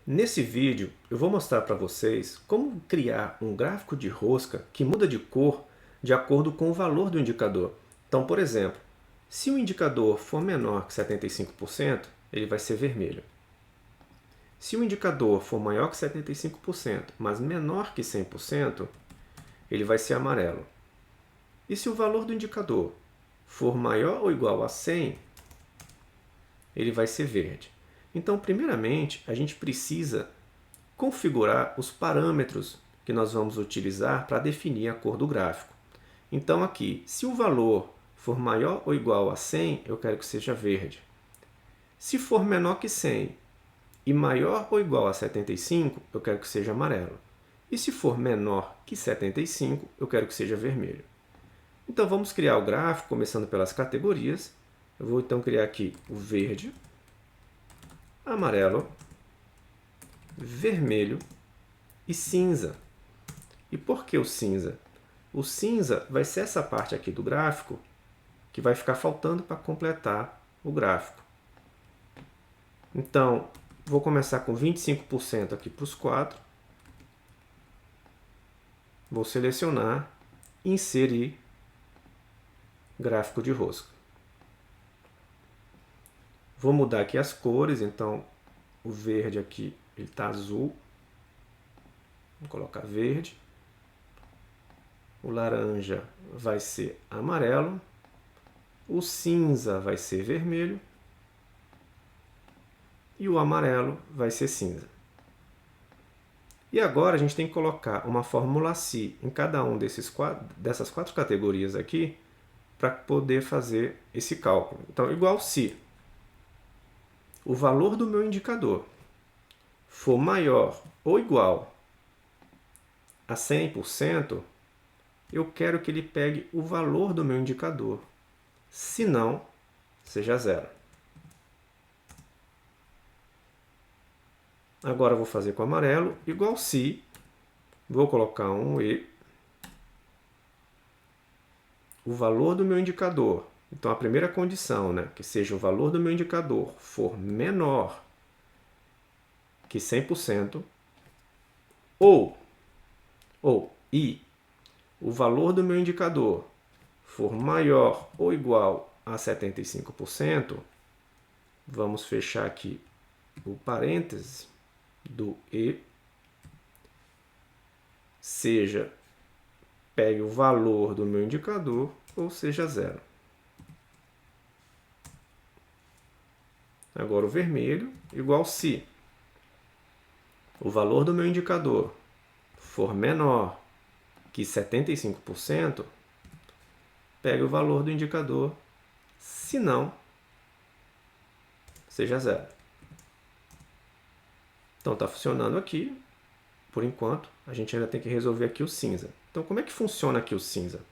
Nesse vídeo eu vou mostrar para vocês como criar um gráfico de rosca que muda de cor de acordo com o valor do indicador. Então, por exemplo, se o indicador for menor que 75%, ele vai ser vermelho. Se o indicador for maior que 75%, mas menor que 100%, ele vai ser amarelo. E se o valor do indicador for maior ou igual a 100, ele vai ser verde. Então, primeiramente, a gente precisa configurar os parâmetros que nós vamos utilizar para definir a cor do gráfico. Então aqui, se o valor for maior ou igual a 100, eu quero que seja verde. Se for menor que 100 e maior ou igual a 75, eu quero que seja amarelo. E se for menor que 75, eu quero que seja vermelho. Então vamos criar o gráfico, começando pelas categorias. Eu vou então criar aqui o verde, amarelo, vermelho e cinza. E por que o cinza? O cinza vai ser essa parte aqui do gráfico que vai ficar faltando para completar o gráfico. Então, vou começar com 25% aqui para os quatro. Vou selecionar, inserir gráfico de rosca. Vou mudar aqui as cores, então o verde aqui está azul. Vou colocar verde. O laranja vai ser amarelo. O cinza vai ser vermelho. E o amarelo vai ser cinza. E agora a gente tem que colocar uma fórmula se em cada um dessas quatro categorias aqui para poder fazer esse cálculo. Então, igual se o valor do meu indicador for maior ou igual a 100%, eu quero que ele pegue o valor do meu indicador. Se não, seja zero. Agora eu vou fazer com amarelo, igual se, vou colocar um E, o valor do meu indicador. Então a primeira condição, que seja o valor do meu indicador for menor que 100%, e o valor do meu indicador for maior ou igual a 75%, vamos fechar aqui o parêntese do E, seja pegue o valor do meu indicador ou seja zero. Agora o vermelho, igual se o valor do meu indicador for menor que 75%, pegue o valor do indicador, se não, seja zero. Então está funcionando aqui, por enquanto. A gente ainda tem que resolver aqui o cinza. Então como é que funciona aqui o cinza?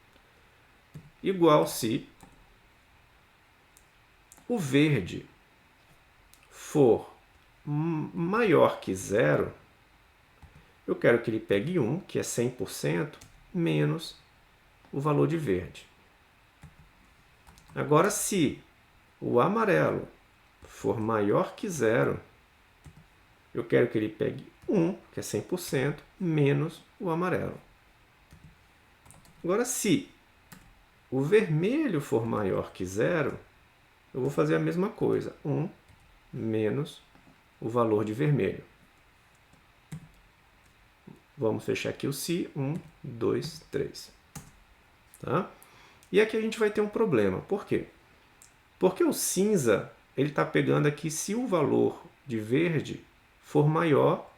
Igual se o verde for maior que zero, eu quero que ele pegue 1, que é 100%, menos o valor de verde. Agora, se o amarelo for maior que zero, eu quero que ele pegue 1, que é 100%, menos o amarelo. Agora, se o vermelho for maior que zero, eu vou fazer a mesma coisa. 1 menos o valor de vermelho. Vamos fechar aqui o se. 1, 2, 3. Tá? E aqui a gente vai ter um problema. Por quê? Porque o cinza está pegando aqui se o valor de verde for maior,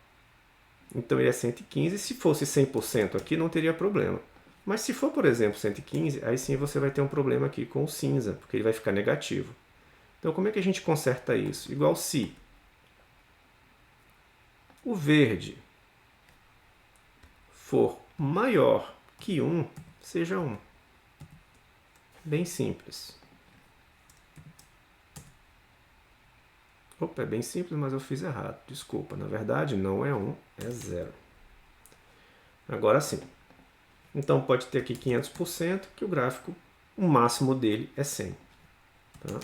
então ele é 115. Se fosse 100% aqui, não teria problema. Mas se for, por exemplo, 115, aí sim você vai ter um problema aqui com o cinza, porque ele vai ficar negativo. Então, como é que a gente conserta isso? Igual se o verde for maior que 1, seja 1. Bem simples. Opa, é bem simples, mas eu fiz errado. Desculpa, na verdade não é 1, é 0. Agora sim. Então pode ter aqui 500%, que o gráfico, o máximo dele é 100. Tá?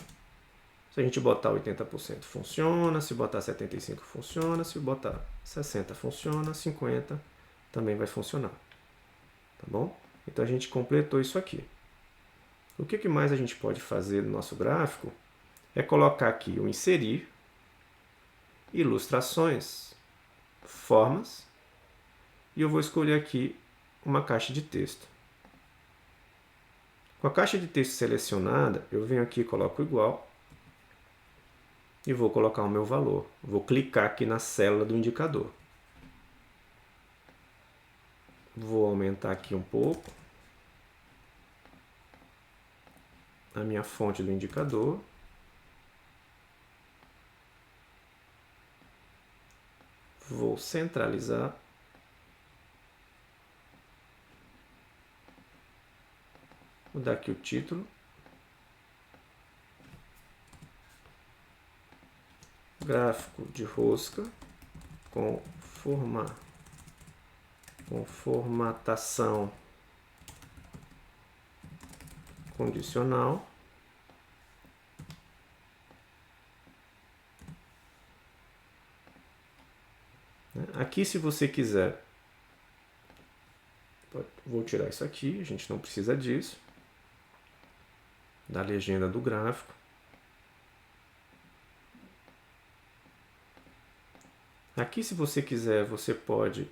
Se a gente botar 80% funciona, se botar 75% funciona, se botar 60% funciona, 50% também vai funcionar. Tá bom? Então a gente completou isso aqui. O que mais a gente pode fazer no nosso gráfico é colocar aqui o inserir, ilustrações, formas, e eu vou escolher aqui uma caixa de texto. Com a caixa de texto selecionada, eu venho aqui e coloco igual e vou colocar o meu valor. Vou clicar aqui na célula do indicador. Vou aumentar aqui um pouco a minha fonte do indicador. Vou centralizar. Vou dar aqui o título. Gráfico de rosca com formatação condicional. Aqui, se você quiser, vou tirar isso aqui, a gente não precisa disso, da legenda do gráfico. Aqui, se você quiser, você pode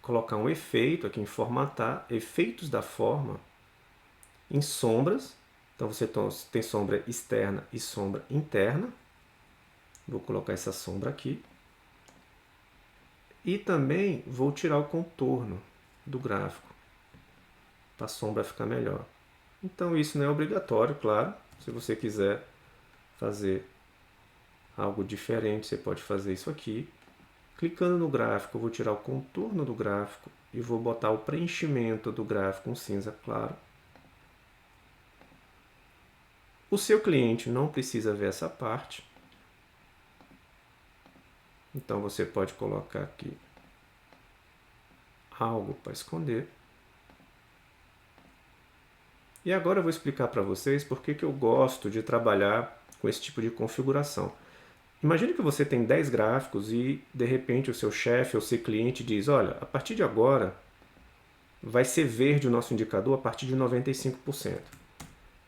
colocar um efeito aqui em formatar, efeitos da forma, em sombras. Então você tem sombra externa e sombra interna. Vou colocar essa sombra aqui. E também vou tirar o contorno do gráfico, para a sombra ficar melhor. Então isso não é obrigatório, claro. Se você quiser fazer algo diferente, você pode fazer isso aqui. Clicando no gráfico, eu vou tirar o contorno do gráfico e vou botar o preenchimento do gráfico um cinza claro. O seu cliente não precisa ver essa parte. Então você pode colocar aqui algo para esconder. E agora eu vou explicar para vocês por que eu gosto de trabalhar com esse tipo de configuração. Imagine que você tem 10 gráficos e, de repente, o seu chefe ou seu cliente diz: olha, a partir de agora vai ser verde o nosso indicador a partir de 95%.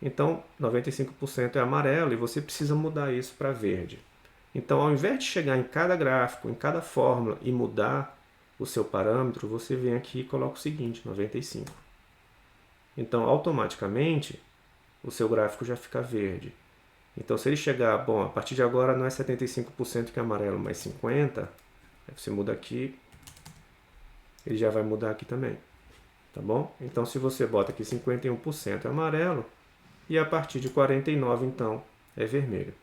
Então, 95% é amarelo e você precisa mudar isso para verde. Então, ao invés de chegar em cada gráfico, em cada fórmula e mudar o seu parâmetro, você vem aqui e coloca o seguinte, 95%. Então, automaticamente, o seu gráfico já fica verde. Então, se ele chegar, bom, a partir de agora não é 75% que é amarelo, mas 50%, aí você muda aqui, ele já vai mudar aqui também, tá bom? Então, se você bota aqui 51% é amarelo, e a partir de 49%, então, é vermelho.